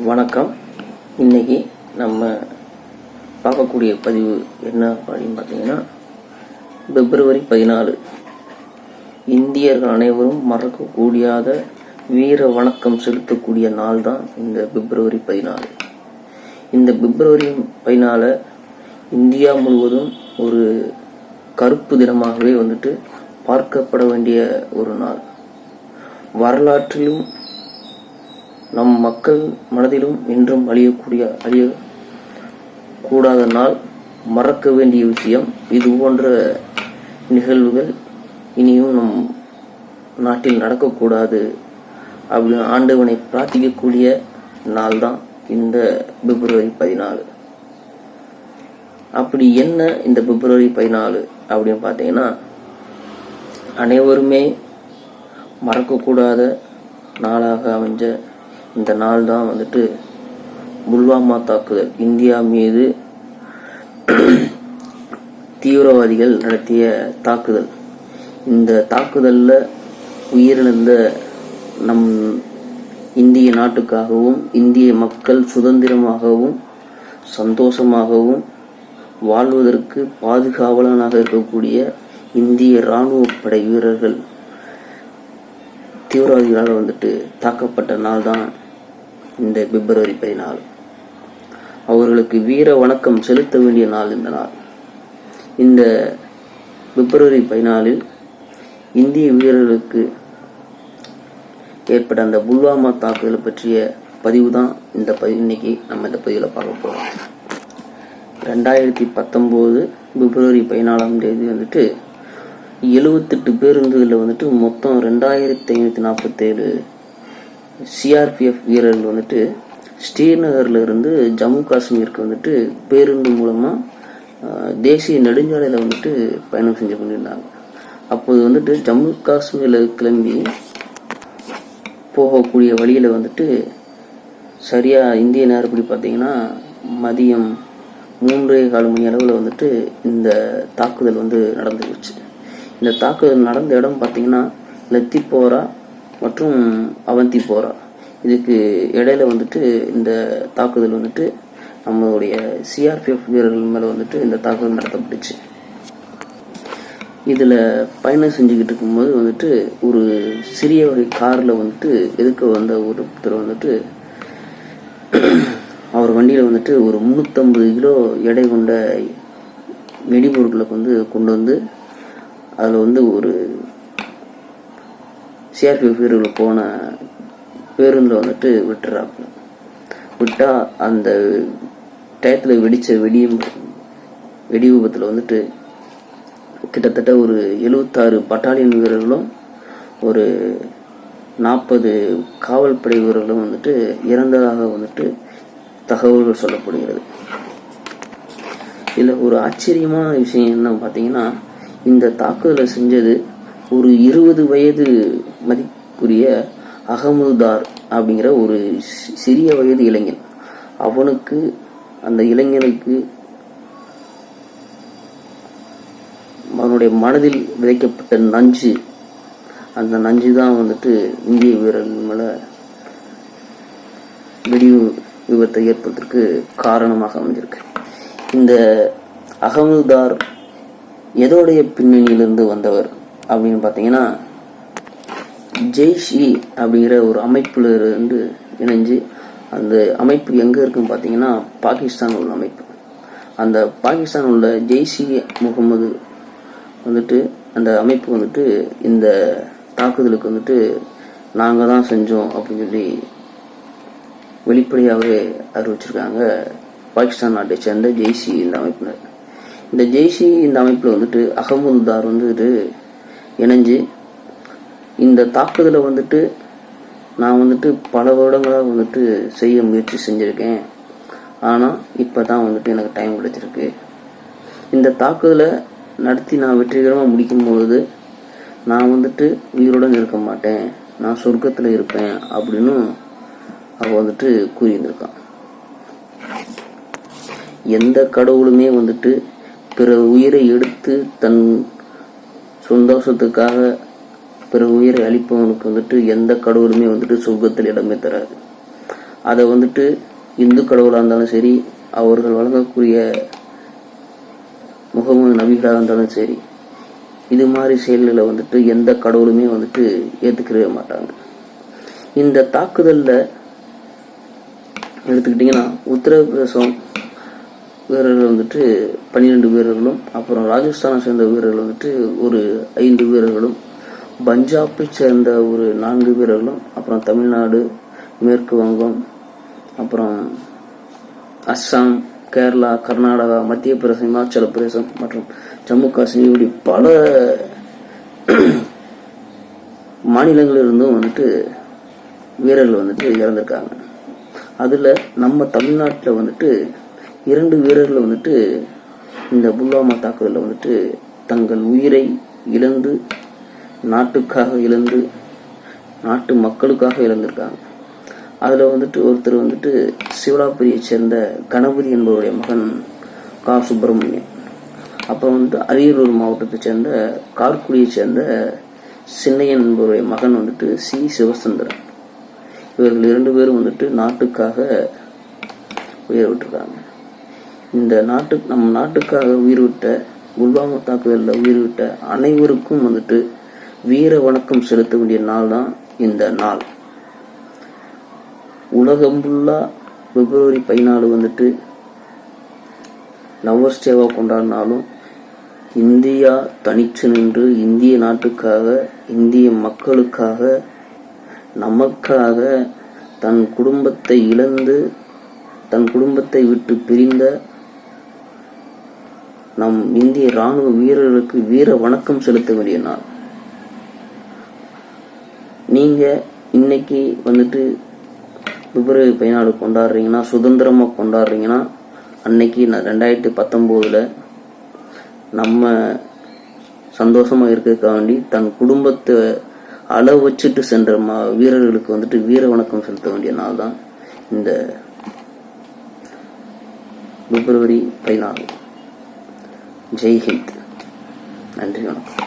வணக்கம். இன்னைக்கு நம்ம பார்க்கக்கூடிய பதிவு என்ன அப்படின்னு பார்த்தீங்கன்னா, பிப்ரவரி 14 இந்தியர்கள் அனைவரும் மறக்கக்கூடியாத வீர வணக்கம் செலுத்தக்கூடிய நாள் தான் இந்த பிப்ரவரி 14. இந்த பிப்ரவரி 14 இந்தியா முழுவதும் ஒரு கருப்பு தினமாகவே பார்க்கப்பட வேண்டிய ஒரு நாள். வரலாற்றிலும் நம் மக்கள் மனதிலும் என்றும் அழியக்கூடாத நாள், மறக்க வேண்டிய விஷயம். இது போன்ற நிகழ்வுகள் இனியும் நம் நாட்டில் நடக்கக்கூடாது அப்படின்னு ஆண்டவனை பிரார்த்திக்கக்கூடிய நாள் தான் இந்த பிப்ரவரி 14. அப்படி என்ன இந்த பிப்ரவரி 14 அப்படின்னு பார்த்தீங்கன்னா, அனைவருமே மறக்கக்கூடாத நாளாக அமைஞ்ச இந்த நாள் தான் புல்வாமா தாக்குதல். இந்தியா மீது தீவிரவாதிகள் நடத்திய தாக்குதல். இந்த தாக்குதல்ல உயிரிழந்த நம் இந்திய நாட்டுக்காகவும் இந்திய மக்கள் சுதந்திரமாகவும் சந்தோஷமாகவும் வாழ்வதற்கு பாதுகாவலனாக இருக்கக்கூடிய இந்திய இராணுவ படை வீரர்கள் தீவிரவாதிகளால் தாக்கப்பட்ட நாள் தான் இந்த பிப்ரவரி 14. அவர்களுக்கு வீர வணக்கம் செலுத்த வேண்டிய நாள் இந்த நாள். இந்த பிப்ரவரி 14 இந்திய வீரர்களுக்கு ஏற்பட்ட அந்த புல்வாமா தாக்குதல் பற்றிய பதிவு தான் இன்னைக்கு நம்ம இந்த பதிவில் பார்க்க போறோம். 2019 பிப்ரவரி 14 78 பேருந்துகளில் மொத்தம் 2547 சிஆர்பிஎஃப் வீரர்கள் ஸ்ரீநகர்ல இருந்து ஜம்மு காஷ்மீருக்கு பேருந்து மூலமா தேசிய நெடுஞ்சாலையில பயணம் செஞ்சு கொண்டிருந்தாங்க. அப்போது ஜம்மு காஷ்மீர்ல கிளம்பி போகக்கூடிய வழியில சரியா இந்திய நேரப்படி பார்த்தீங்கன்னா மதியம் 3:15 மணி அளவில் இந்த தாக்குதல் நடந்துருச்சு. இந்த தாக்குதல் நடந்த இடம் பார்த்தீங்கன்னா லத்திப்போரா மற்றும் அவந்திப்போரா. இதுக்கு இடையில இந்த தாக்குதல் நம்மளுடைய சிஆர்பிஎஃப் வீரர்கள் மேல இந்த தாக்குதல் நடத்தப்பட்டுச்சு. இதுல பயணம் செஞ்சுக்கிட்டு இருக்கும்போது ஒரு சிறிய வகை கார்ல எதுக்க வந்த ஒருத்தர் அவர் வண்டியில ஒரு 350 கிலோ எடை கொண்ட வெடிபொருட்களை கொண்டு வந்து அதுல ஒரு சிஆர்பிஎஃப் வீரர்கள் போன பேருந்துல விட்டுறாப்புல. விட்டா அந்த டயத்துல வெடிச்ச வெடி விபத்துல கிட்டத்தட்ட ஒரு 76 பட்டாலியன் வீரர்களும் ஒரு 40 காவல்படை வீரர்களும் இறந்ததாக தகவல்கள் சொல்லப்படுகிறது. இதுல ஒரு ஆச்சரியமான விஷயம் என்ன பாத்தீங்கன்னா, இந்த தாக்குதலை செஞ்சது ஒரு 20 வயது மதிப்புரிய அகமதுதார் அப்படிங்கிற ஒரு சிறிய வயது இளைஞன். அந்த இளைஞனுக்கு அவனுடைய மனதில் விதைக்கப்பட்ட நஞ்சு, அந்த நஞ்சு தான் இந்திய வீரர்கள் மேல வெடி விபத்தை ஏற்படுத்துறதுக்கு காரணமாக அமைஞ்சிருக்கு. இந்த அகமதுதார் எதோடைய பின்னணியிலிருந்து வந்தவர் அப்படின்னு பார்த்தீங்கன்னா, ஜெய்ஷி அப்படிங்கிற ஒரு அமைப்புல இருந்து இணைஞ்சு, அந்த அமைப்பு எங்க இருக்குன்னு பார்த்தீங்கன்னா பாகிஸ்தான் உள்ள அமைப்பு. அந்த பாகிஸ்தான் உள்ள ஜெய்ஷி முகமது அந்த அமைப்பு இந்த தாக்குதலுக்கு நாங்க தான் செஞ்சோம் அப்படின்னு சொல்லி வெளிப்படையாகவே அறிவிச்சிருக்காங்க பாகிஸ்தான் நாட்டை சேர்ந்த ஜெய்ஷி இந்த அமைப்பினர். இந்த ஜெய்ஷி இந்த அமைப்புல அகமதுதார் இணைஞ்சு இந்த தாக்குதலை நான் பல வருடங்களாக செய்ய முயற்சி செஞ்சிருக்கேன். ஆனா இப்பதான் எனக்கு டைம் கிடைச்சிருக்கு. இந்த தாக்குதலை நடத்தி நான் வெற்றிகரமா முடிக்கும் பொழுது நான் உயிருடன் இருக்க மாட்டேன், நான் சொர்க்கத்துல இருப்பேன் அப்படின்னு அவ கூறியிருந்திருக்கான். எந்த கடவுளுமே பிற உயிரை எடுத்து தன் சந்தோஷத்துக்காக பிற உயிரை அளிப்பவனுக்கு எந்த கடவுளுமே சொர்க்கத்தில் இடமே தராது. அதை வந்துட்டு இந்து கடவுளாக இருந்தாலும் சரி, அவர்கள் வழங்கக்கூடிய முகமது நபிகளாக இருந்தாலும் சரி, இது மாதிரி செயல்களை வந்துட்டு எந்த கடவுளுமே வந்துட்டு ஏற்றுக்கவே மாட்டாங்க. இந்த தாக்குதலில் எடுத்துக்கிட்டிங்கன்னா உத்தரப்பிரதேசம் வீரர்கள் வந்துட்டு 12 வீரர்களும், அப்புறம் ராஜஸ்தானை சேர்ந்த வீரர்கள் வந்துட்டு ஒரு 5 வீரர்களும், பஞ்சாபை சேர்ந்த ஒரு 4 வீரர்களும், அப்புறம் தமிழ்நாடு, மேற்கு வங்கம், அப்புறம் அஸ்ஸாம், கேரளா, கர்நாடகா, மத்திய பிரதேசம், இமாச்சல பிரதேசம் மற்றும் ஜம்மு காஷ்மீர் இப்படி பல மாநிலங்களிலிருந்தும் வந்துட்டு வீரர்கள் வந்துட்டு இறந்திருக்காங்க. அதில் நம்ம தமிழ்நாட்டில் வந்துட்டு 2 வீரர்கள் வந்துட்டு இந்த புல்வாமா தாக்குதலில் வந்துட்டு தங்கள் உயிரை இழந்து, நாட்டுக்காக இழந்து, நாட்டு மக்களுக்காக இழந்திருக்காங்க. அதில் வந்துட்டு ஒருத்தர் வந்துட்டு சிவலாபுரியை சேர்ந்த கணபதி என்பவருடைய மகன் கா சுப்பிரமணியன், அப்புறம் வந்துட்டு அரியலூர் மாவட்டத்தை சேர்ந்த கார்குடியை சேர்ந்த சின்னையன் என்பவருடைய மகன் வந்துட்டு சி சிவசுந்தரன். இவர்கள் 2 பேரும் வந்துட்டு நாட்டுக்காக உயிர் விட்டுருக்காங்க. இந்த நம்ம நாட்டுக்காக உயிர் விட்ட, புல்வாமா தாக்குதலில் உயிர் விட்ட அனைவருக்கும் வந்துட்டு வீர வணக்கம் செலுத்த வேண்டிய நாள் தான் இந்த நாள். உலகம் ஃபுல்லா பிப்ரவரி 14 வந்துட்டு லவ்வர்ஸ் டேவா கொண்டாடினாலும், இந்தியா தனிச்சு நின்று இந்திய நாட்டுக்காக, இந்திய மக்களுக்காக, நமக்காக தன் குடும்பத்தை இழந்து, தன் குடும்பத்தை விட்டு பிரிந்த நம் இந்திய ராணுவ வீரர்களுக்கு வீர வணக்கம் செலுத்த வேண்டிய நாள். நீங்க இன்னைக்கு வந்துட்டு பிப்ரவரி 14 கொண்டாடுறீங்கன்னா, சுதந்திரமா கொண்டாடுறீங்கன்னா, அன்னைக்கு 2019 நம்ம சந்தோஷமா இருக்கிறதுக்காண்டி தன் குடும்பத்தை அளவு வச்சுட்டு சென்ற வீரர்களுக்கு வந்துட்டு வீர வணக்கம் செலுத்த வேண்டிய நாள் தான் இந்த பிப்ரவரி 14. ஜெய் ஹிந்த். நன்றி, வணக்கம்.